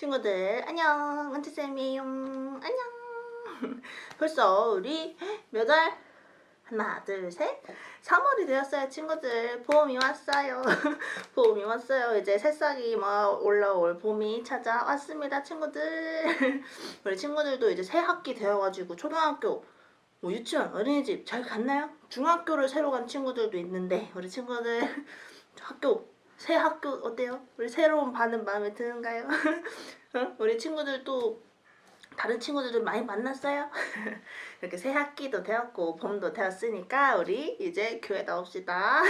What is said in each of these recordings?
친구들 안녕, 은지쌤이에요. 안녕. 벌써 우리 몇 월? 하나 둘셋 3월이 되었어요. 친구들 봄이 왔어요. 봄이 왔어요. 이제 새싹이 막 올라올 봄이 찾아왔습니다. 친구들. 우리 친구들도 이제 새 학기 되어가지고 초등학교 유치원 어린이집 잘 갔나요? 중학교를 새로 간 친구들도 있는데 우리 친구들 새 학교 어때요? 우리 새로운 반은 마음에 드는가요? 우리 친구들도 다른 친구들도 많이 만났어요? 이렇게 새 학기도 되었고 봄도 되었으니까 우리 이제 교회 나옵시다.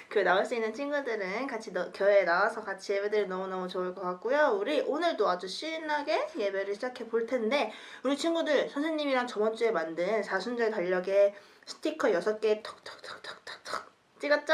교회 나올 수 있는 친구들은 같이 교회에 나와서 같이 예배드리면 너무너무 좋을 것 같고요. 우리 오늘도 아주 신나게 예배를 시작해 볼 텐데 우리 친구들 선생님이랑 저번 주에 만든 사순절 달력에 스티커 6개 톡톡톡톡톡 찍었죠?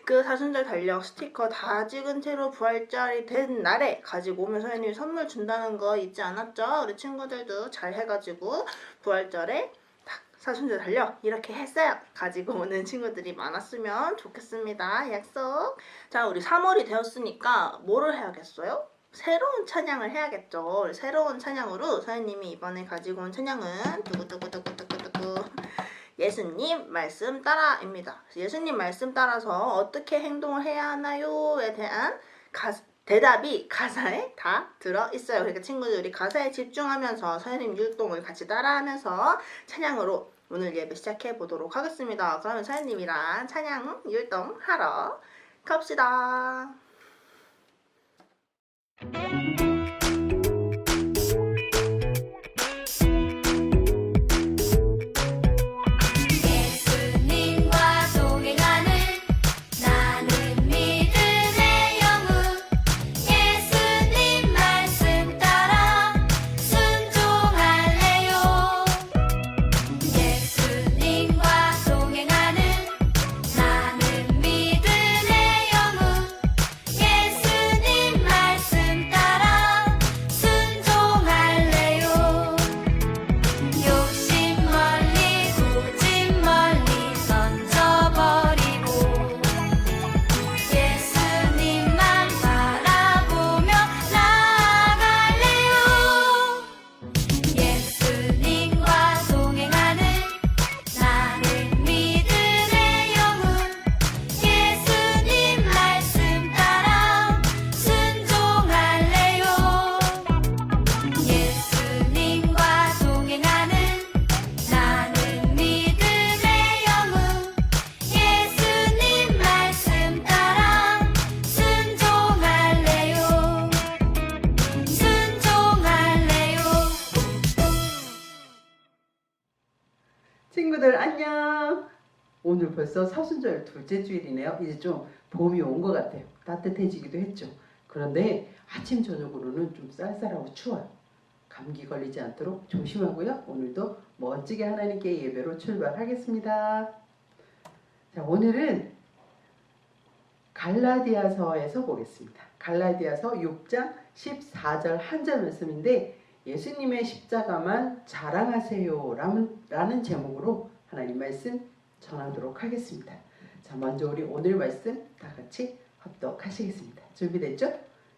그 사순절 달력 스티커 다 찍은 채로 부활절이 된 날에 가지고 오면 선생님이 선물 준다는 거 잊지 않았죠? 우리 친구들도 잘 해가지고 부활절에 딱 사순절 달력 이렇게 했어요. 가지고 오는 친구들이 많았으면 좋겠습니다. 약속. 자, 우리 3월이 되었으니까 뭐를 해야겠어요? 새로운 찬양을 해야겠죠. 새로운 찬양으로 선생님이 이번에 가지고 온 찬양은 두구두구두구두구두구 예수님 말씀 따라입니다. 예수님 말씀 따라서 어떻게 행동을 해야 하나요에 대한 대답이 가사에 다 들어있어요. 그러니까 친구들 우리 가사에 집중하면서 선생님 율동을 같이 따라하면서 찬양으로 오늘 예배 시작해 보도록 하겠습니다. 그러면 선생님이랑 찬양 율동 하러 갑시다. 친구들 안녕. 오늘 벌써 사순절 둘째 주일이네요. 이제 좀 봄이 온 것 같아요. 따뜻해지기도 했죠. 그런데 아침 저녁으로는 좀 쌀쌀하고 추워요. 감기 걸리지 않도록 조심하고요. 오늘도 멋지게 하나님께 예배로 출발하겠습니다. 자, 오늘은 갈라디아서에서 보겠습니다. 갈라디아서 6장 14절 한절 말씀인데 예수님의 십자가만 자랑하세요 라는 제목으로 하나님 말씀 전하도록 하겠습니다. 자, 먼저 우리 오늘 말씀 다 같이 합독하시겠습니다. 준비됐죠?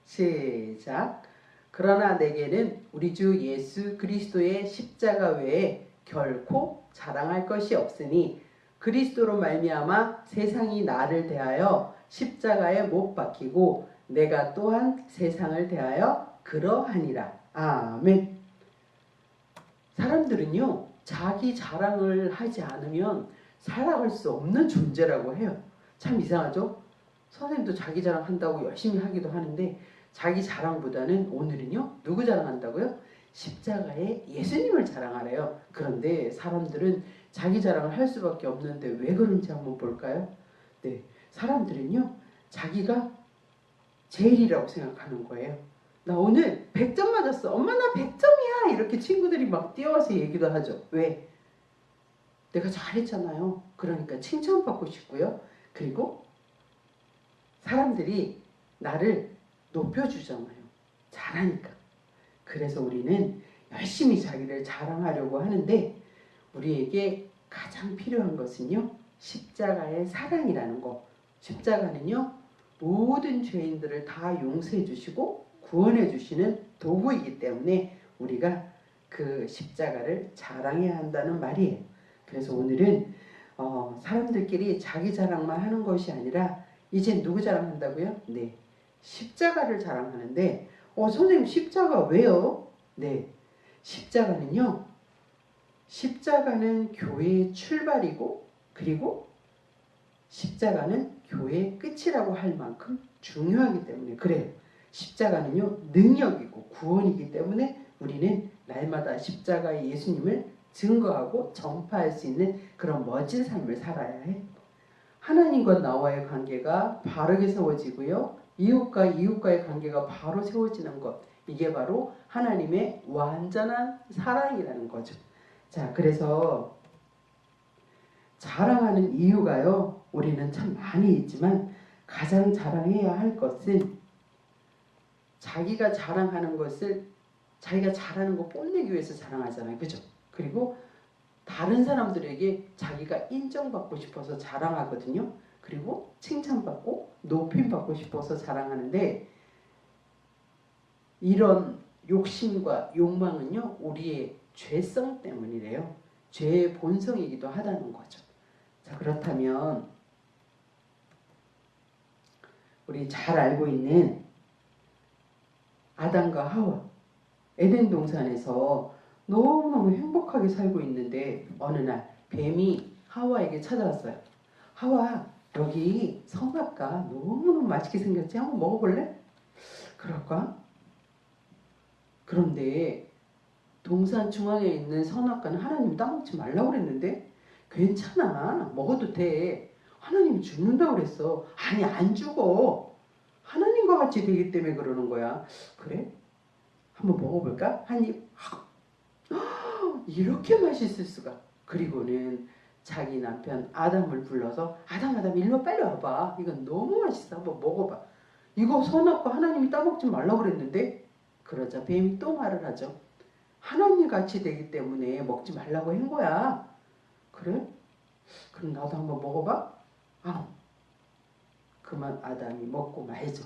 시작. 그러나 내게는 우리 주 예수 그리스도의 십자가 외에 결코 자랑할 것이 없으니 그리스도로 말미암아 세상이 나를 대하여 십자가에 못 박히고 내가 또한 세상을 대하여 그러하니라. 아멘. 사람들은요, 자기 자랑을 하지 않으면 살아갈 수 없는 존재라고 해요. 참 이상하죠? 선생님도 자기 자랑 한다고 열심히 하기도 하는데 자기 자랑보다는 오늘은요, 누구 자랑한다고요? 십자가에 예수님을 자랑하래요. 그런데 사람들은 자기 자랑을 할 수밖에 없는데 왜 그런지 한번 볼까요? 네, 사람들은요, 자기가 제일이라고 생각하는 거예요. 나 오늘 100점 맞았어. 엄마 나 100점이야. 이렇게 친구들이 막 뛰어와서 얘기도 하죠. 왜? 내가 잘했잖아요. 그러니까 칭찬받고 싶고요. 그리고 사람들이 나를 높여주잖아요. 잘하니까. 그래서 우리는 열심히 자기를 자랑하려고 하는데 우리에게 가장 필요한 것은요, 십자가의 사랑이라는 거. 십자가는요, 모든 죄인들을 다 용서해 주시고 구원해 주시는 도구이기 때문에 우리가 그 십자가를 자랑해야 한다는 말이에요. 그래서 오늘은 사람들끼리 자기 자랑만 하는 것이 아니라 이제 누구 자랑한다고요? 네, 십자가를 자랑하는데 선생님 십자가 왜요? 네, 십자가는 교회의 출발이고 그리고 십자가는 교회의 끝이라고 할 만큼 중요하기 때문에 그래요. 십자가는요 능력이고 구원이기 때문에 우리는 날마다 십자가의 예수님을 증거하고 전파할 수 있는 그런 멋진 삶을 살아야 해. 하나님과 나와의 관계가 바르게 세워지고요. 이웃과의 관계가 바로 세워지는 것. 이게 바로 하나님의 완전한 사랑이라는 거죠. 자, 그래서 자랑하는 이유가요. 우리는 참 많이 있지만 가장 자랑해야 할 것은 자기가 자랑하는 것을 자기가 잘하는 거 뽐내기 위해서 자랑하잖아요. 그죠? 그리고 다른 사람들에게 자기가 인정받고 싶어서 자랑하거든요. 그리고 칭찬받고 높임받고 싶어서 자랑하는데 이런 욕심과 욕망은요. 우리의 죄성 때문이래요. 죄의 본성이기도 하다는 거죠. 자, 그렇다면 우리 잘 알고 있는 아담과 하와 에덴 동산에서 너무너무 행복하게 살고 있는데 어느 날 뱀이 하와에게 찾아왔어요. 하와, 여기 선악과 너무너무 맛있게 생겼지? 한번 먹어볼래? 그럴까? 그런데 동산 중앙에 있는 선악과는 하나님이 따먹지 말라고 그랬는데 괜찮아, 먹어도 돼. 하나님이 죽는다고 그랬어. 아니, 안 죽어. 하나님과 같이 되기 때문에 그러는 거야. 그래? 한번 먹어볼까? 한 입. 이렇게 맛있을 수가. 그리고는 자기 남편 아담을 불러서 아담 일로 빨리 와봐. 이건 너무 맛있어. 한번 먹어봐. 이거 선악과 하나님이 따먹지 말라고 그랬는데 그러자 뱀이 또 말을 하죠. 하나님 같이 되기 때문에 먹지 말라고 한 거야. 그래? 그럼 나도 한번 먹어봐. 그만 아담이 먹고 말죠.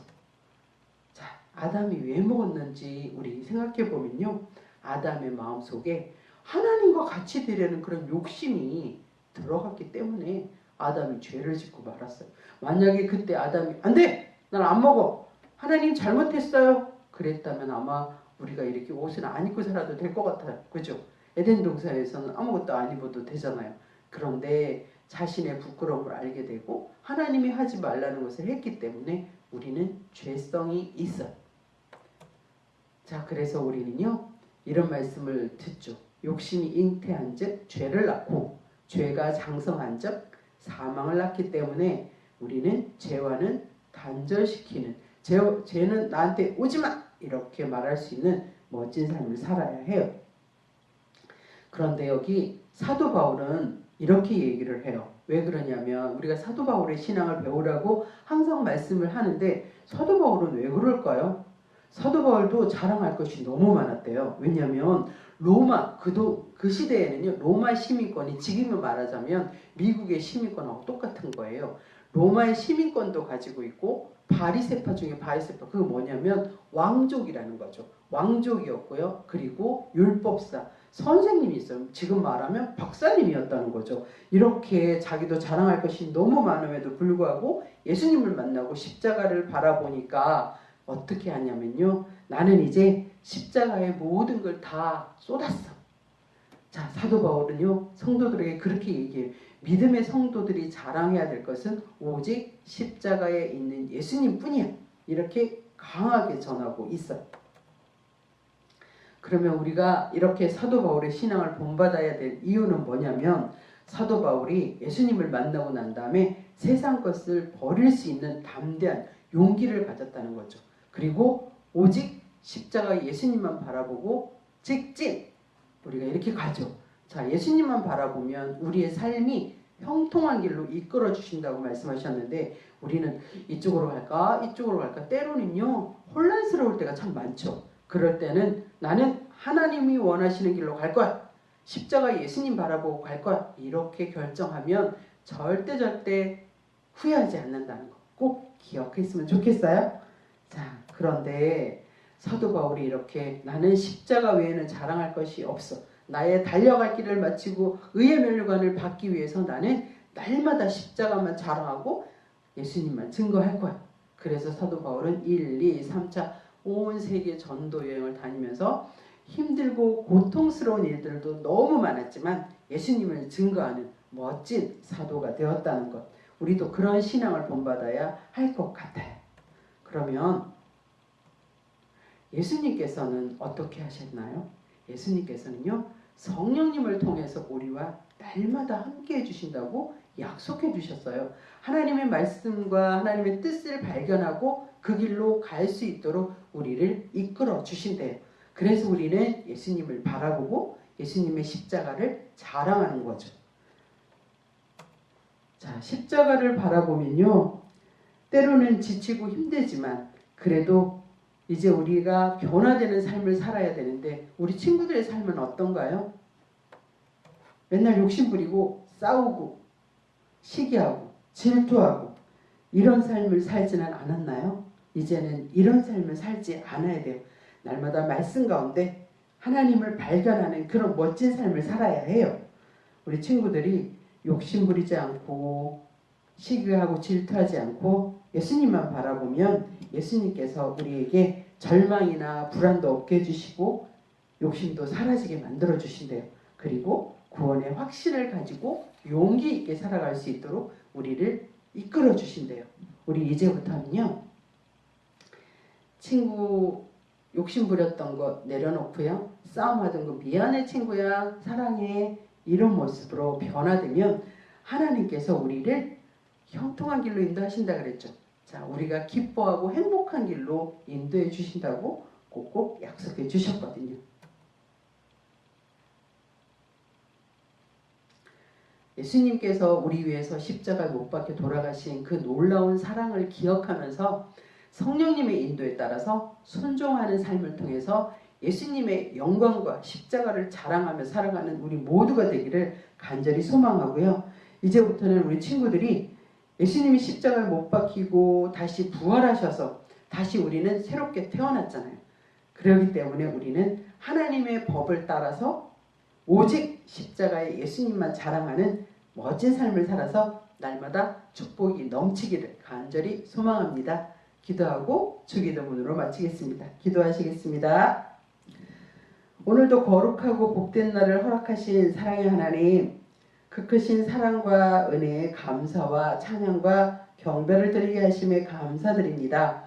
자, 아담이 왜 먹었는지 우리 생각해 보면요. 아담의 마음속에 하나님과 같이 되려는 그런 욕심이 들어갔기 때문에 아담이 죄를 짓고 말았어요. 만약에 그때 아담이 안 돼! 난 안 먹어! 하나님 잘못했어요! 그랬다면 아마 우리가 이렇게 옷을 안 입고 살아도 될 것 같아요. 그죠? 에덴 동산에서는 아무것도 안 입어도 되잖아요. 그런데 자신의 부끄러움을 알게 되고 하나님이 하지 말라는 것을 했기 때문에 우리는 죄성이 있어요. 자, 그래서 우리는요 이런 말씀을 듣죠. 욕심이 잉태한 즉 죄를 낳고 죄가 장성한 즉 사망을 낳기 때문에 우리는 죄와는 단절시키는 죄는 나한테 오지마 이렇게 말할 수 있는 멋진 삶을 살아야 해요. 그런데 여기 사도 바울은 이렇게 얘기를 해요. 왜 그러냐면 우리가 사도 바울의 신앙을 배우라고 항상 말씀을 하는데 사도 바울은 왜 그럴까요? 사도 바울도 자랑할 것이 너무 많았대요. 왜냐하면 로마 그 시대에는요 로마 시민권이 지금은 말하자면 미국의 시민권하고 똑같은 거예요. 로마의 시민권도 가지고 있고 바리새파 중에 바리새파 그거 뭐냐면 왕족이라는 거죠. 왕족이었고요. 그리고 율법사 선생님이 있어요. 지금 말하면 박사님이었다는 거죠. 이렇게 자기도 자랑할 것이 너무 많음에도 불구하고 예수님을 만나고 십자가를 바라보니까 어떻게 하냐면요. 나는 이제 십자가의 모든 걸 다 쏟았어. 자, 사도 바울은요. 성도들에게 그렇게 얘기해요. 믿음의 성도들이 자랑해야 될 것은 오직 십자가에 있는 예수님 뿐이야. 이렇게 강하게 전하고 있어요. 그러면 우리가 이렇게 사도 바울의 신앙을 본받아야 될 이유는 뭐냐면 사도 바울이 예수님을 만나고 난 다음에 세상 것을 버릴 수 있는 담대한 용기를 가졌다는 거죠. 그리고 오직 십자가 예수님만 바라보고 직진 우리가 이렇게 가죠. 자, 예수님만 바라보면 우리의 삶이 형통한 길로 이끌어 주신다고 말씀하셨는데 우리는 이쪽으로 갈까 이쪽으로 갈까 때로는요 혼란스러울 때가 참 많죠. 그럴 때는 나는 하나님이 원하시는 길로 갈 거야. 십자가 예수님 바라보고 갈 거야. 이렇게 결정하면 절대 후회하지 않는다는 거 꼭 기억했으면 좋겠어요. 자, 그런데 사도 바울이 이렇게 나는 십자가 외에는 자랑할 것이 없어. 나의 달려갈 길을 마치고 의의 면류관을 받기 위해서 나는 날마다 십자가만 자랑하고 예수님만 증거할 거야. 그래서 사도 바울은 1, 2, 3차 온 세계 전도 여행을 다니면서 힘들고 고통스러운 일들도 너무 많았지만 예수님을 증거하는 멋진 사도가 되었다는 것. 우리도 그런 신앙을 본받아야 할 것 같아요. 그러면 예수님께서는 어떻게 하셨나요? 예수님께서는요, 성령님을 통해서 우리와 날마다 함께 해주신다고 약속해 주셨어요. 하나님의 말씀과 하나님의 뜻을 발견하고 그 길로 갈 수 있도록 우리를 이끌어 주신대요. 그래서 우리는 예수님을 바라보고 예수님의 십자가를 자랑하는 거죠. 자, 십자가를 바라보면요, 때로는 지치고 힘들지만 그래도 이제 우리가 변화되는 삶을 살아야 되는데 우리 친구들의 삶은 어떤가요? 맨날 욕심부리고 싸우고 시기하고 질투하고 이런 삶을 살지는 않았나요? 이제는 이런 삶을 살지 않아야 돼요. 날마다 말씀 가운데 하나님을 발견하는 그런 멋진 삶을 살아야 해요. 우리 친구들이 욕심부리지 않고 시기하고 질투하지 않고 예수님만 바라보면 예수님께서 우리에게 절망이나 불안도 없게 해주시고 욕심도 사라지게 만들어 주신대요. 그리고 구원의 확신을 가지고 용기 있게 살아갈 수 있도록 우리를 이끌어 주신대요. 우리 이제부터는요, 친구 욕심 부렸던 것 내려놓고요, 싸움하던 거 미안해 친구야 사랑해 이런 모습으로 변화되면 하나님께서 우리를 형통한 길로 인도하신다 그랬죠. 자, 우리가 기뻐하고 행복한 길로 인도해 주신다고 꼭꼭 약속해 주셨거든요. 예수님께서 우리 위해서 십자가에 못 박혀 돌아가신 그 놀라운 사랑을 기억하면서 성령님의 인도에 따라서 순종하는 삶을 통해서 예수님의 영광과 십자가를 자랑하며 살아가는 우리 모두가 되기를 간절히 소망하고요. 이제부터는 우리 친구들이 예수님이 십자가에 못 박히고 다시 부활하셔서 다시 우리는 새롭게 태어났잖아요. 그렇기 때문에 우리는 하나님의 법을 따라서 오직 십자가에 예수님만 자랑하는 멋진 삶을 살아서 날마다 축복이 넘치기를 간절히 소망합니다. 기도하고 주기도문으로 마치겠습니다. 기도하시겠습니다. 오늘도 거룩하고 복된 날을 허락하신 사랑의 하나님, 그 크신 사랑과 은혜에 감사와 찬양과 경배를 드리게 하심에 감사드립니다.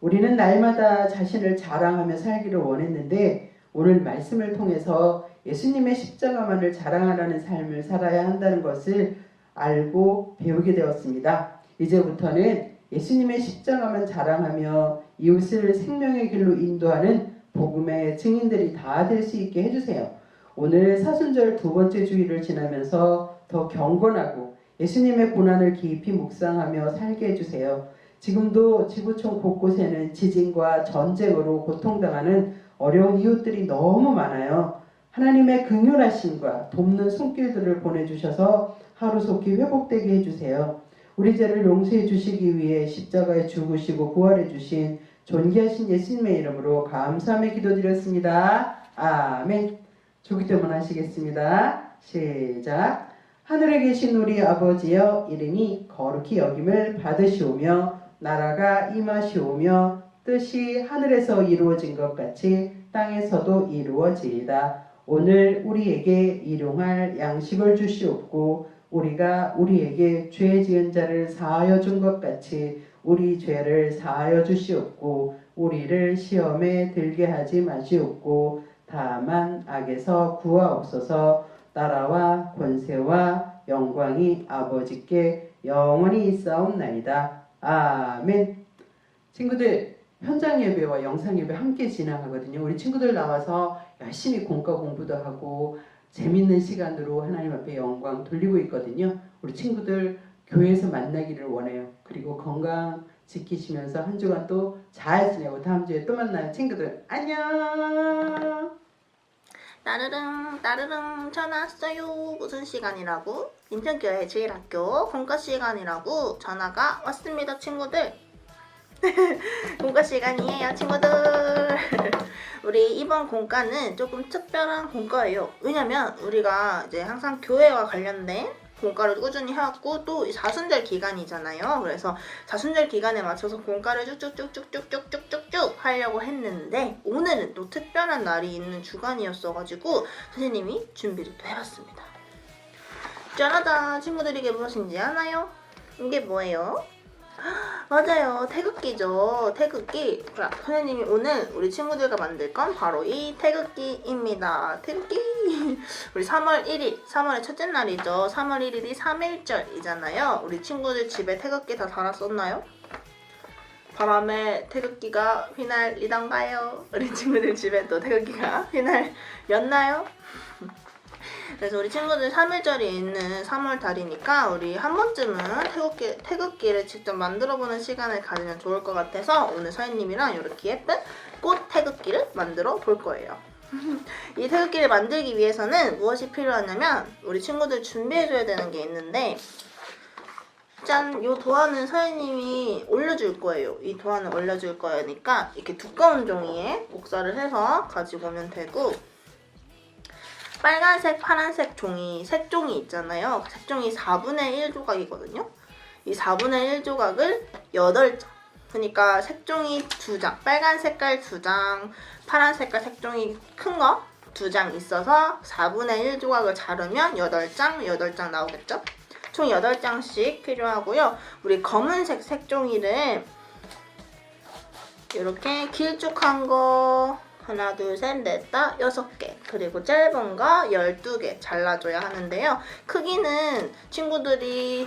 우리는 날마다 자신을 자랑하며 살기를 원했는데 오늘 말씀을 통해서 예수님의 십자가만을 자랑하라는 삶을 살아야 한다는 것을 알고 배우게 되었습니다. 이제부터는 예수님의 십자가만 자랑하며 이웃을 생명의 길로 인도하는 복음의 증인들이 다 될 수 있게 해주세요. 오늘 사순절 두 번째 주일을 지나면서 더 경건하고 예수님의 고난을 깊이 묵상하며 살게 해주세요. 지금도 지구촌 곳곳에는 지진과 전쟁으로 고통당하는 어려운 이웃들이 너무 많아요. 하나님의 긍휼하심과 돕는 손길들을 보내주셔서 하루속히 회복되게 해주세요. 우리 죄를 용서해 주시기 위해 십자가에 죽으시고 부활해 주신 존귀하신 예수님의 이름으로 감사함에 기도드렸습니다. 아멘. 주기도문 하시겠습니다. 시작. 하늘에 계신 우리 아버지여, 이름이 거룩히 여김을 받으시오며 나라가 임하시오며 뜻이 하늘에서 이루어진 것 같이 땅에서도 이루어지이다. 오늘 우리에게 일용할 양식을 주시옵고 우리가 우리에게 죄 지은 자를 사하여 준 것 같이 우리 죄를 사하여 주시옵고 우리를 시험에 들게 하지 마시옵고 다만 악에서 구하옵소서. 나라와 권세와 영광이 아버지께 영원히 있사옵나이다. 아멘. 친구들, 현장 예배와 영상 예배 함께 진행하거든요. 우리 친구들 나와서 열심히 공과 공부도 하고 재밌는 시간으로 하나님 앞에 영광 돌리고 있거든요. 우리 친구들 교회에서 만나기를 원해요. 그리고 건강 지키시면서 한 주간 또 잘 지내고 다음 주에 또 만나요. 친구들 안녕. 따르릉 따르릉 전화 왔어요. 무슨 시간이라고? 인천교회 제일학교 공과 시간이라고 전화가 왔습니다. 친구들, 공과 시간이에요, 친구들. 우리 이번 공과는 조금 특별한 공과예요. 왜냐면 우리가 이제 항상 교회와 관련된 공과를 꾸준히 해왔고 또 이 사순절 기간이잖아요. 그래서 사순절 기간에 맞춰서 공과를 쭉쭉쭉쭉쭉쭉쭉쭉 하려고 했는데 오늘은 또 특별한 날이 있는 주간이었어가지고 선생님이 준비를 또 해봤습니다. 짠하다. 친구들이 이게 무엇인지 아나요? 이게 뭐예요? 맞아요. 태극기죠. 태극기. 자, 선생님이 오늘 우리 친구들과 만들 건 바로 이 태극기입니다. 태극기. 우리 3월 1일, 3월의 첫째 날이죠. 3월 1일이 3.1절이잖아요. 우리 친구들 집에 태극기 다 달았었나요? 바람에 태극기가 휘날리던가요? 우리 친구들 집에 또 태극기가 휘날렸나요? 그래서 우리 친구들 3.1절이 있는 3월 달이니까 우리 한 번쯤은 태극기를 직접 만들어보는 시간을 가지면 좋을 것 같아서 오늘 서인님이랑 이렇게 예쁜 꽃 태극기를 만들어 볼 거예요. 이 태극기를 만들기 위해서는 무엇이 필요하냐면 우리 친구들 준비해줘야 되는 게 있는데 짠! 이 도안은 서인님이 올려줄 거예요. 이 도안을 올려줄 거니까 이렇게 두꺼운 종이에 복사를 해서 가지고 오면 되고 빨간색, 파란색 종이, 색종이 있잖아요. 색종이 4분의 1 조각이거든요. 이 4분의 1 조각을 8장. 그러니까 색종이 2장, 빨간 색깔 2장, 파란 색깔 색종이 큰 거 2장 있어서 4분의 1 조각을 자르면 8장 나오겠죠? 총 8장씩 필요하고요. 우리 검은색 색종이를 이렇게 길쭉한 거 하나, 둘, 셋, 넷, 다 6개. 그리고 짧은 거 12개 잘라줘야 하는데요. 크기는 친구들이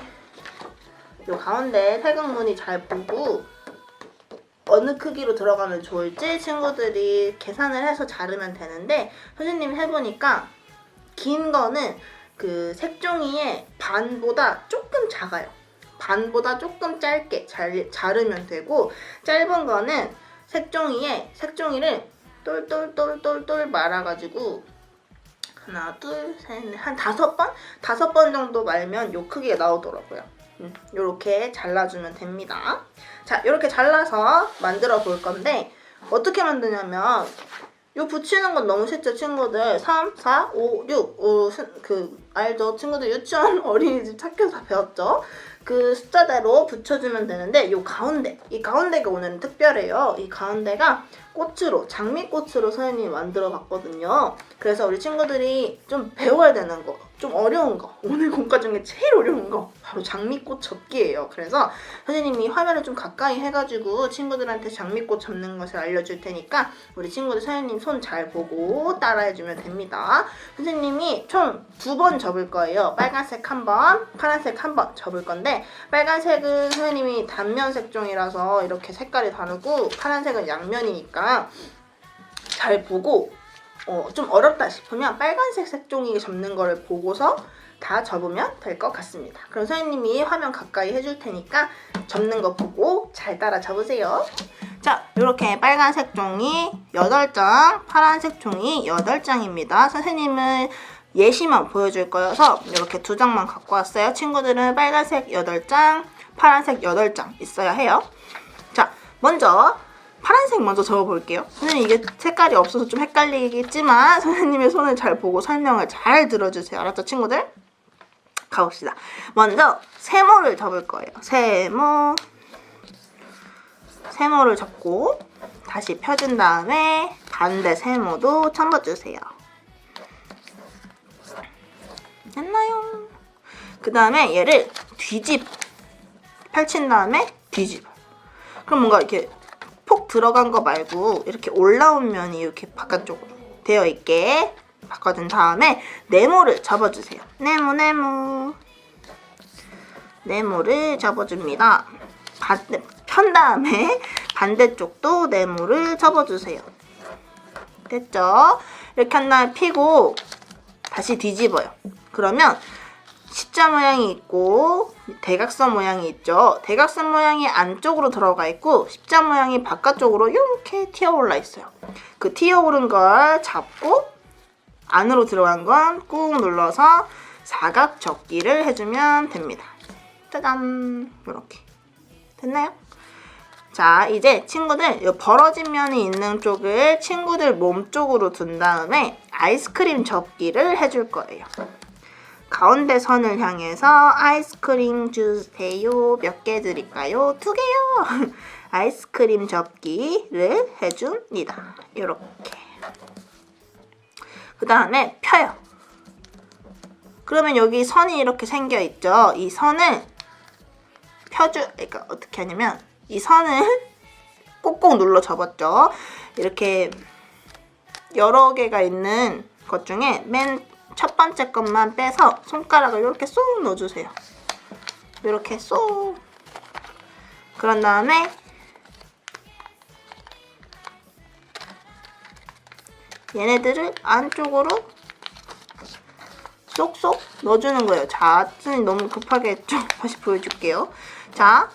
요 가운데 태극무늬 잘 보고 어느 크기로 들어가면 좋을지 친구들이 계산을 해서 자르면 되는데 선생님이 해보니까 긴 거는 그 색종이의 반보다 조금 작아요. 반보다 조금 짧게 자르면 되고 짧은 거는 색종이를 똘똘똘똘똘 말아가지고 하나, 둘, 셋, 넷, 한 5번? 5번 정도 말면 요 크기가 나오더라고요. 요렇게 잘라주면 됩니다. 자, 요렇게 잘라서 만들어 볼 건데 어떻게 만드냐면 요 붙이는 건 너무 쉽죠, 친구들. 3, 4, 5, 6 알죠? 친구들 유치원 어린이집 학교에서 배웠죠? 그 숫자대로 붙여주면 되는데 이 가운데가 오늘은 특별해요. 이 가운데가 꽃으로, 장미꽃으로 선생님이 만들어 봤거든요. 그래서 우리 친구들이 좀 배워야 되는 거, 좀 어려운 거, 오늘 공과 중에 제일 어려운 거 바로 장미꽃 접기예요. 그래서 선생님이 화면을 좀 가까이 해가지고 친구들한테 장미꽃 접는 것을 알려줄 테니까 우리 친구들 선생님 손 잘 보고 따라해주면 됩니다. 선생님이 총 2번 접을 거예요. 빨간색 1번, 파란색 1번 접을 건데 빨간색은 선생님이 단면 색종이라서 이렇게 색깔이 다르고 파란색은 양면이니까 잘 보고 좀 어렵다 싶으면 빨간색 색종이 접는 거를 보고서 다 접으면 될 것 같습니다. 그럼 선생님이 화면 가까이 해줄 테니까 접는 거 보고 잘 따라 접으세요. 자, 이렇게 빨간색 종이 8장, 파란색 종이 8장입니다. 선생님은 예시만 보여줄 거여서 이렇게 2장만 갖고 왔어요. 친구들은 빨간색 8장, 파란색 8장 있어야 해요. 자, 먼저 파란색 먼저 접어볼게요. 선생님 이게 색깔이 없어서 좀 헷갈리겠지만 선생님의 손을 잘 보고 설명을 잘 들어주세요. 알았죠, 친구들? 가봅시다. 먼저 세모를 접을 거예요. 세모를 접고 다시 펴준 다음에 반대 세모도 접어주세요. 됐나요? 그 다음에 얘를 펼친 다음에 뒤집어. 그럼 뭔가 이렇게 폭 들어간 거 말고 이렇게 올라온 면이 이렇게 바깥쪽으로 되어 있게 바꿔준 다음에 네모를 접어주세요. 네모를 접어줍니다. 편 다음에 반대쪽도 네모를 접어주세요. 됐죠? 이렇게 한 다음에 펴고 다시 뒤집어요. 그러면 십자 모양이 있고 대각선 모양이 있죠. 대각선 모양이 안쪽으로 들어가 있고 십자 모양이 바깥쪽으로 이렇게 튀어올라 있어요. 그 튀어오른 걸 잡고 안으로 들어간 건 꾹 눌러서 사각 접기를 해주면 됩니다. 짜잔! 이렇게 됐나요? 자, 이제 친구들 이 벌어진 면이 있는 쪽을 친구들 몸 쪽으로 둔 다음에 아이스크림 접기를 해줄 거예요. 가운데 선을 향해서 아이스크림 주세요. 몇 개 드릴까요? 2개요. 아이스크림 접기를 해줍니다. 이렇게. 그 다음에 펴요. 그러면 여기 선이 이렇게 생겨 있죠. 이 선을 그러니까 어떻게 하냐면 이 선을 꼭꼭 눌러 접었죠. 이렇게 여러 개가 있는 것 중에 맨 첫 번째 것만 빼서 손가락을 이렇게 쏙 넣어주세요. 이렇게 쏙. 그런 다음에 얘네들을 안쪽으로 쏙쏙 넣어주는 거예요. 자, 선생님 너무 급하게 했죠? 다시 보여줄게요. 자,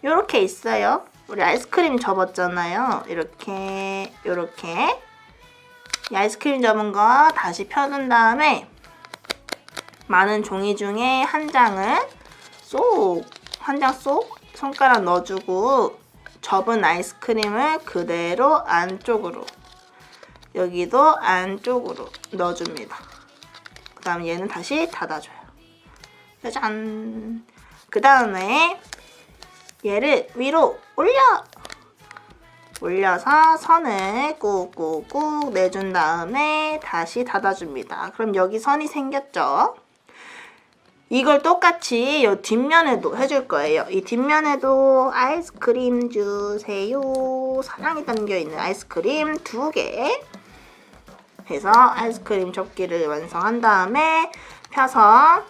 요렇게 있어요. 우리 아이스크림 접었잖아요. 이렇게 이 아이스크림 접은 거 다시 펴둔 다음에 많은 종이 중에 한 장을 한 장 쏙 손가락 넣어주고 접은 아이스크림을 그대로 안쪽으로 여기도 안쪽으로 넣어줍니다. 그 다음에 얘는 다시 닫아줘요. 짜잔! 그 다음에 얘를 위로 올려서 선을 꾹꾹꾹 내준 다음에 다시 닫아줍니다. 그럼 여기 선이 생겼죠? 이걸 똑같이 이 뒷면에도 해줄 거예요. 이 뒷면에도 아이스크림 주세요. 사랑이 담겨있는 아이스크림 2개 해서 아이스크림 접기를 완성한 다음에 펴서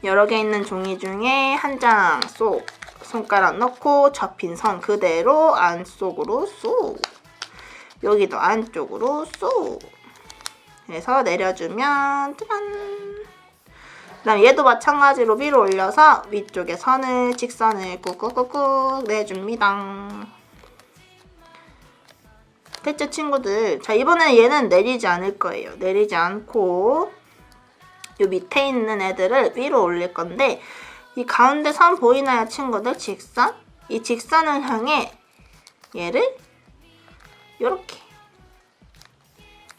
여러 개 있는 종이 중에 한 장 쏙 손가락 넣고 접힌 선 그대로 안쪽으로 쏙 여기도 안쪽으로 쏙 해서 내려주면 짜잔. 그 다음 얘도 마찬가지로 위로 올려서 위쪽에 선을 직선을 꾹꾹꾹꾹 내줍니다. 됐죠 친구들? 자, 이번에는 얘는 내리지 않을 거예요. 내리지 않고 요 밑에 있는 애들을 위로 올릴 건데 이 가운데 선 보이나요 친구들? 직선? 이 직선을 향해 얘를 요렇게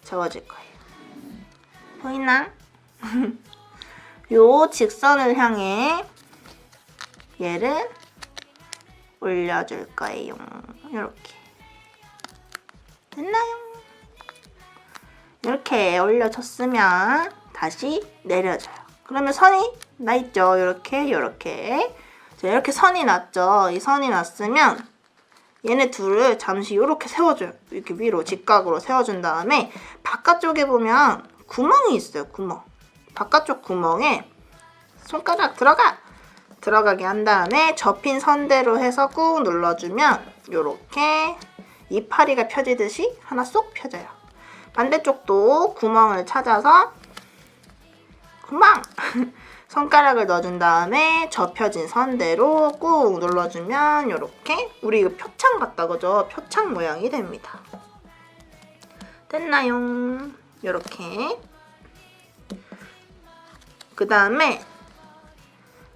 접어줄 거예요. 보이나? 요 직선을 향해 얘를 올려줄 거예요. 요렇게. 됐나요? 이렇게 올려줬으면 다시 내려줘요. 그러면 선이 나 있죠? 요렇게. 자, 이렇게 선이 났죠? 이 선이 났으면 얘네 둘을 잠시 요렇게 세워줘요. 이렇게 위로 직각으로 세워준 다음에 바깥쪽에 보면 구멍이 있어요. 구멍. 바깥쪽 구멍에 손가락 들어가게 한 다음에 접힌 선대로 해서 꾹 눌러주면 요렇게 이파리가 펴지듯이 하나 쏙 펴져요. 반대쪽도 구멍을 찾아서 구멍! 손가락을 넣어준 다음에 접혀진 선대로 꾹 눌러주면 요렇게 우리 이거 표창 같다 그죠? 표창 모양이 됩니다. 됐나요? 요렇게 그 다음에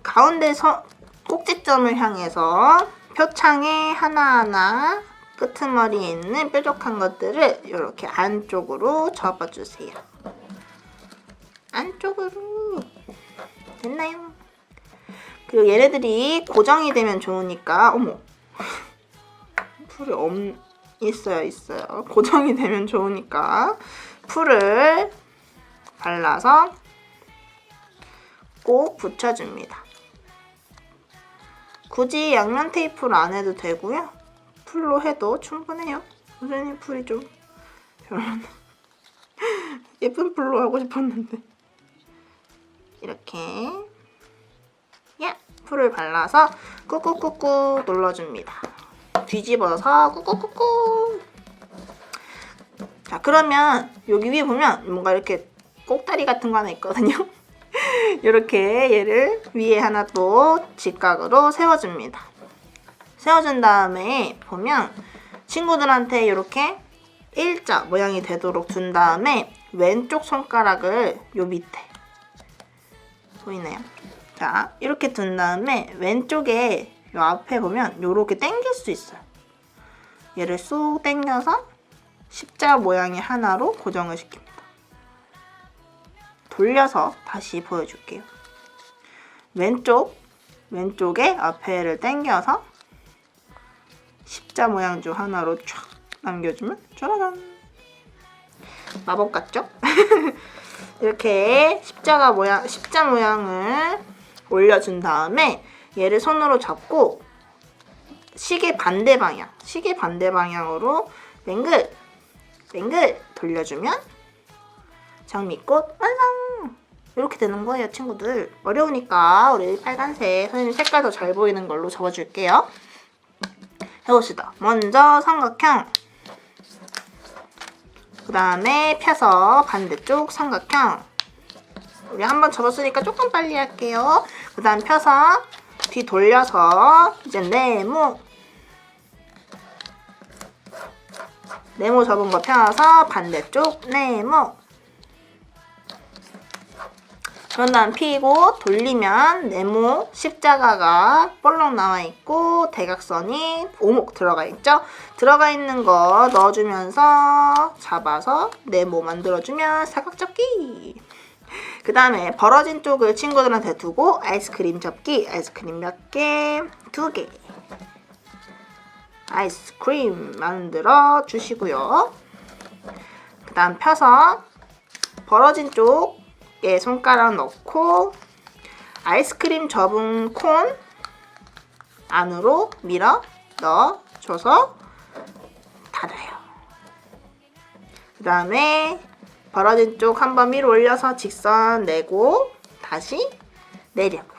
가운데 꼭지점을 향해서 표창에 하나하나 끄트머리에 있는 뾰족한 것들을 이렇게 안쪽으로 접어주세요. 안쪽으로. 됐나요? 그리고 얘네들이 고정이 되면 좋으니까 어머 풀이 있어요. 고정이 되면 좋으니까 풀을 발라서 꼭 붙여줍니다. 굳이 양면 테이프로 안 해도 되고요. 풀로 해도 충분해요. 선생님 풀이 좀 별로네. 예쁜 풀로 하고 싶었는데. 이렇게 풀을 발라서 꾹꾹꾹꾹 눌러줍니다. 뒤집어서 꾹꾹꾹꾹. 자, 그러면 여기 위에 보면 뭔가 이렇게 꼭다리 같은 거 하나 있거든요. 이렇게 얘를 위에 하나 또 직각으로 세워줍니다. 세워준 다음에 보면 친구들한테 이렇게 일자 모양이 되도록 둔 다음에 왼쪽 손가락을 요 밑에 보이나요? 자, 이렇게 둔 다음에 왼쪽에 요 앞에 보면 요렇게 당길 수 있어요. 얘를 쏙 당겨서 십자 모양의 하나로 고정을 시킵니다. 돌려서 다시 보여줄게요. 왼쪽에 앞에를 당겨서 십자 모양 중 하나로 쫙 남겨주면 짜라란! 마법 같죠? 이렇게 십자 모양을 올려준 다음에 얘를 손으로 잡고 시계 반대 방향으로 뱅글 돌려주면 장미꽃 완성! 이렇게 되는 거예요, 친구들. 어려우니까 우리 빨간색 선생님 색깔 더 잘 보이는 걸로 접어줄게요. 해봅시다. 먼저 삼각형, 그 다음에 펴서 반대쪽 삼각형. 우리 한번 접었으니까 조금 빨리 할게요. 그 다음 펴서 뒤 돌려서 이제 네모 접은 거 펴서 반대쪽 네모. 그런 다음 피고 돌리면 네모 십자가가 볼록 나와 있고 대각선이 오목 들어가 있죠? 들어가 있는 거 넣어주면서 잡아서 네모 만들어주면 사각접기. 그 다음에 벌어진 쪽을 친구들한테 두고 아이스크림 접기. 아이스크림 몇 개? 2개. 아이스크림 만들어 주시고요. 그 다음 펴서 벌어진 쪽에 손가락 넣고 아이스크림 접은 콘 안으로 밀어 넣어줘서 닫아요. 그 다음에 벌어진 쪽 한번 위로 올려서 직선 내고 다시 내려고.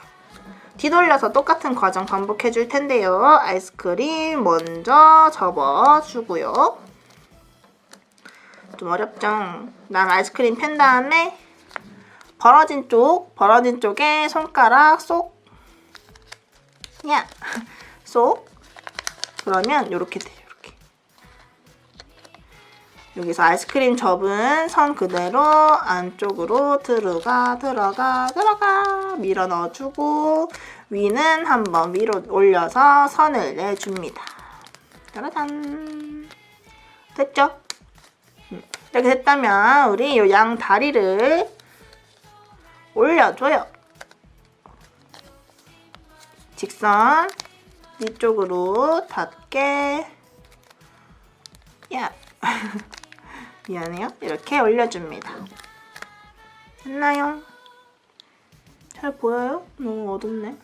뒤돌려서 똑같은 과정 반복해 줄 텐데요. 아이스크림 먼저 접어주고요. 좀 어렵죠? 난 아이스크림 편 다음에 벌어진 쪽에 손가락 쏙 그러면 이렇게 돼요. 이렇게. 여기서 아이스크림 접은 선 그대로 안쪽으로 들어가 밀어 넣어주고 위는 한번 위로 올려서 선을 내줍니다. 짜라잔. 됐죠? 이렇게 됐다면 우리 이 양 다리를 올려줘요. 직선 위쪽으로 닿게. 미안해요. 이렇게 올려줍니다. 됐나요? 잘 보여요? 너무 어둡네.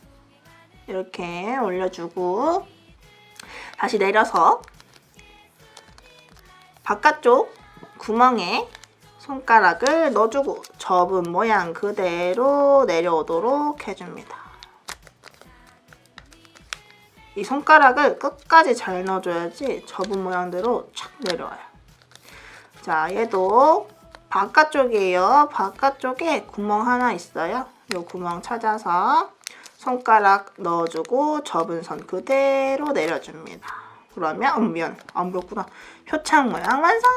이렇게 올려주고 다시 내려서 바깥쪽 구멍에 손가락을 넣어주고 접은 모양 그대로 내려오도록 해줍니다. 이 손가락을 끝까지 잘 넣어줘야지 접은 모양대로 착 내려와요. 자, 얘도 바깥쪽이에요. 바깥쪽에 구멍 하나 있어요. 이 구멍 찾아서 손가락 넣어주고 접은 선 그대로 내려줍니다. 그러면 미안, 안 보였구나. 표창 모양 완성!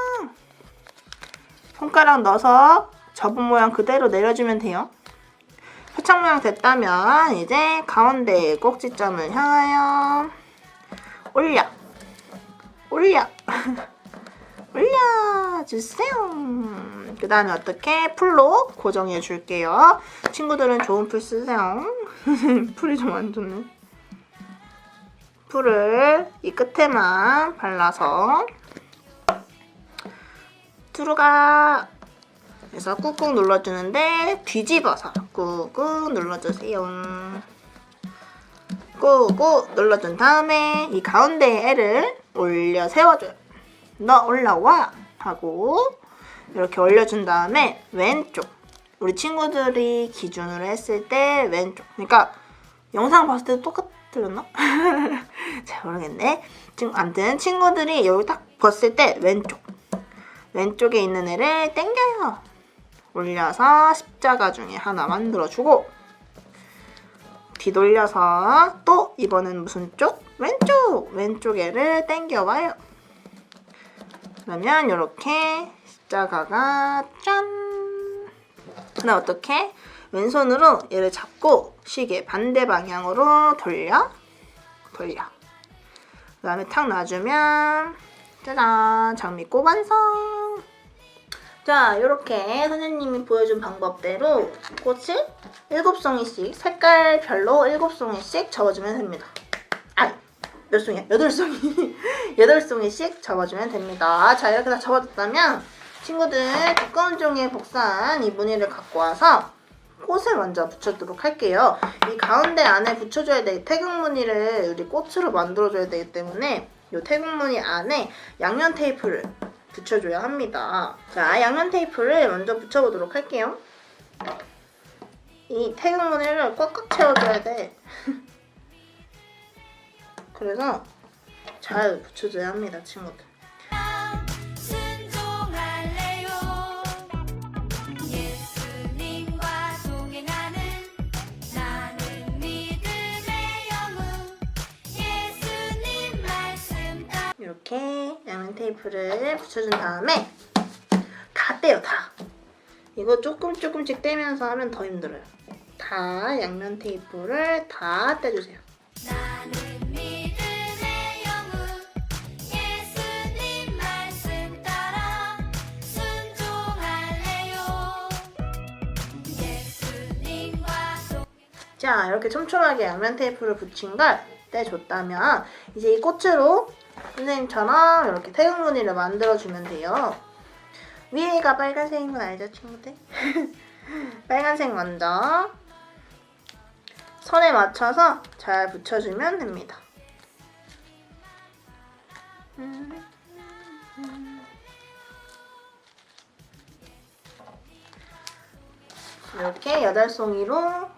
손가락 넣어서 접은 모양 그대로 내려주면 돼요. 표창 모양 됐다면 이제 가운데 꼭지점을 향하여 올려주세요. 그 다음에 어떻게 풀로 고정해 줄게요. 친구들은 좋은 풀 쓰세요. 풀이 좀 안 좋네. 풀을 이 끝에만 발라서 들어가. 그래서 꾹꾹 눌러주는데 뒤집어서 꾹꾹 눌러주세요. 꾹꾹 눌러준 다음에 이 가운데 애를 올려 세워줘요. 너 올라와 하고 이렇게 올려준 다음에 왼쪽. 우리 친구들이 기준으로 했을 때 왼쪽. 그러니까 영상 봤을 때 똑같았나? 잘 모르겠네. 아무튼 친구들이 여기 딱 봤을 때 왼쪽에 있는 애를 당겨요. 올려서 십자가 중에 하나 만들어주고 뒤돌려서 또 이번엔 무슨 쪽? 왼쪽 애를 당겨와요. 그러면 이렇게 십자가가 짠! 그다음 어떻게? 왼손으로 얘를 잡고 시계 반대 방향으로 돌려 돌려. 그 다음에 탁 놔주면 짜잔! 장미꽃 완성! 자, 이렇게 선생님이 보여준 방법대로 꽃을 7송이씩 색깔별로 7송이씩 접어주면 됩니다. 아, 몇 송이야? 8송이. 8송이씩 접어주면 됩니다. 자, 이렇게 다 접어줬다면 친구들 두꺼운 종이에 복사한 이 무늬를 갖고 와서 꽃을 먼저 붙여주도록 할게요. 이 가운데 안에 붙여줘야 돼. 태극 무늬를 우리 꽃으로 만들어줘야 되기 때문에 이 태극 무늬 안에 양면 테이프를 붙여줘야 합니다. 자, 양면 테이프를 먼저 붙여보도록 할게요. 이 태극 무늬를 꽉꽉 채워줘야 돼. 그래서 잘 붙여줘야 합니다, 친구들. 순종할래요. 예수님과 동행하는 나는 믿음의 영웅. 예수님 말씀 따라 이렇게 양면 테이프를 붙여준 다음에 다 떼요, 다. 이거 조금씩 떼면서 하면 더 힘들어요. 다 양면 테이프를 다 떼주세요. 나는 믿음의 영웅. 예수님 말씀 따라 순종할래요. 예수님과 자, 이렇게 촘촘하게 양면 테이프를 붙인 걸 떼줬다면 이제 이 꽃으로 선생님처럼 이렇게 태극 무늬를 만들어주면 돼요. 위에가 빨간색인 건 알죠, 친구들? 빨간색 먼저 선에 맞춰서 잘 붙여주면 됩니다. 이렇게 8송이로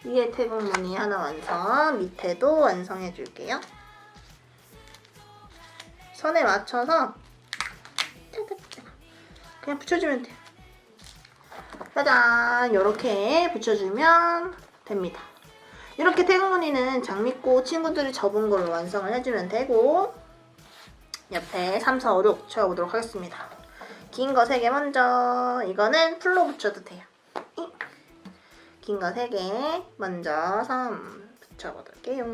위에 태극 무늬 하나 완성, 밑에도 완성해 줄게요. 선에 맞춰서 그냥 붙여주면 돼요. 짜잔! 이렇게 붙여주면 됩니다. 이렇게 태극 무늬는 장미꽃 친구들이 접은 걸로 완성을 해주면 되고 옆에 3, 4, 5, 6 붙여보도록 하겠습니다. 긴 거 3개 먼저. 이거는 풀로 붙여도 돼요. 긴 거 3개 먼저 선 붙여볼게요.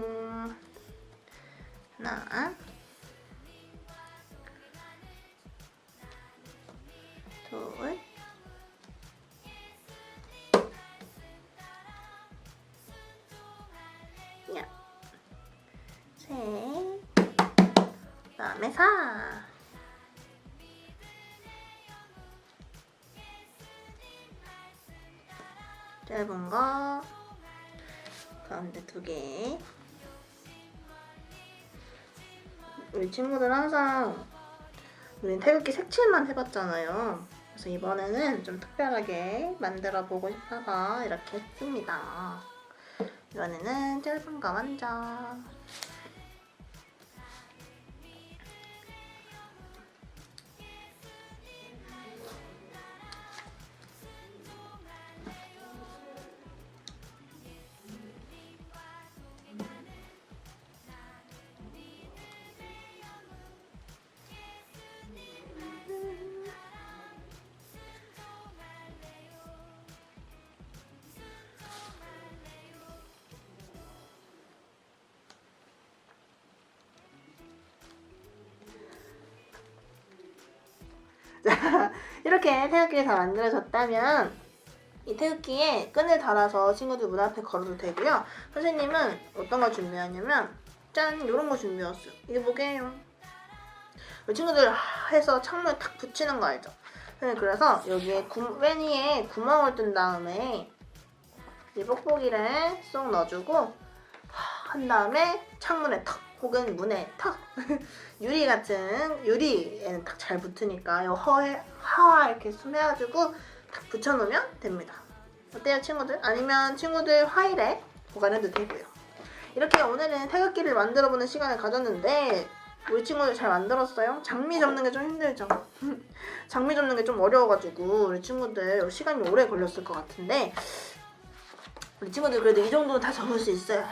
하나, 둘, 셋, 그다음에 4. 짧은 거 가운데 2개. 우리 친구들 항상 우린 태극기 색칠만 해봤잖아요. 그래서 이번에는 좀 특별하게 만들어 보고 싶어서 이렇게 했습니다. 이번에는 짧은 거 먼저. 자, 이렇게 태극기가 다 만들어졌다면 이 태극기에 끈을 달아서 친구들 문 앞에 걸어도 되고요. 선생님은 어떤 거 준비하냐면 짠! 이런 거 준비했어요. 이게 뭐게요? 우리 친구들 해서 창문에 탁 붙이는 거 알죠? 그래서 여기에 맨 위에 구멍을 뜬 다음에 이 뽁뽁이를 쏙 넣어주고 한 다음에 창문에 탁 혹은 문에 탁 유리에는 딱 잘 붙으니까 이 하와 이렇게 숨해가지고 탁 붙여놓으면 됩니다. 어때요, 친구들? 아니면 친구들 화일에 보관해도 되고요. 이렇게 오늘은 태극기를 만들어보는 시간을 가졌는데 우리 친구들 잘 만들었어요? 장미 접는 게 좀 힘들죠? 장미 접는 게 좀 어려워가지고 우리 친구들 시간이 오래 걸렸을 것 같은데 우리 친구들 그래도 이 정도는 다 적을 수 있어요.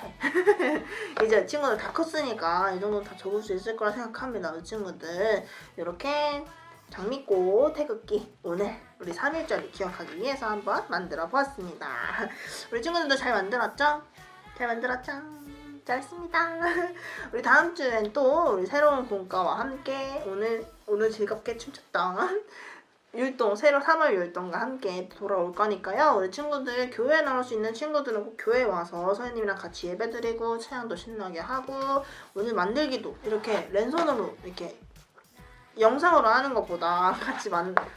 이제 친구들 다 컸으니까 이 정도는 다 적을 수 있을 거라 생각합니다. 우리 친구들 이렇게 장미꽃 태극기 오늘 우리 3일절을 기억하기 위해서 한번 만들어 보았습니다. 우리 친구들도 잘 만들었죠? 잘 만들었죠? 잘했습니다. 우리 다음 주엔 또 우리 새로운 공과와 함께 오늘 즐겁게 춤췄던 율동, 새로 3월 율동과 함께 돌아올 거니까요. 우리 친구들 교회에 나올 수 있는 친구들은 꼭 교회에 와서 선생님이랑 같이 예배드리고 찬양도 신나게 하고 오늘 만들기도 이렇게 랜선으로 이렇게 영상으로 하는 것보다 같이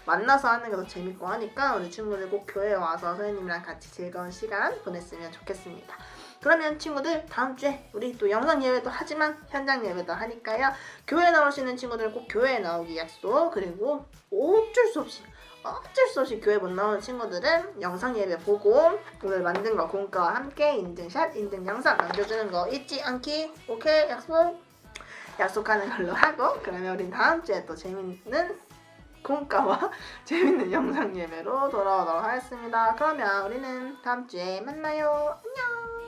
만나서 하는 게 더 재밌고 하니까 우리 친구들 꼭 교회에 와서 선생님이랑 같이 즐거운 시간 보냈으면 좋겠습니다. 그러면 친구들 다음 주에 우리 또 영상 예배도 하지만 현장 예배도 하니까요. 교회에 나오시는 친구들은 꼭 교회에 나오기 약속. 그리고 어쩔 수 없이 교회 못 나오는 친구들은 영상 예배 보고 오늘 만든 거 공과와 함께 인증샷, 인증 영상 남겨주는 거 잊지 않기. 오케이? 약속하는 걸로 하고 그러면 우린 다음 주에 또 재밌는 공과와 재밌는 영상 예배로 돌아오도록 하겠습니다. 그러면 우리는 다음 주에 만나요. 안녕.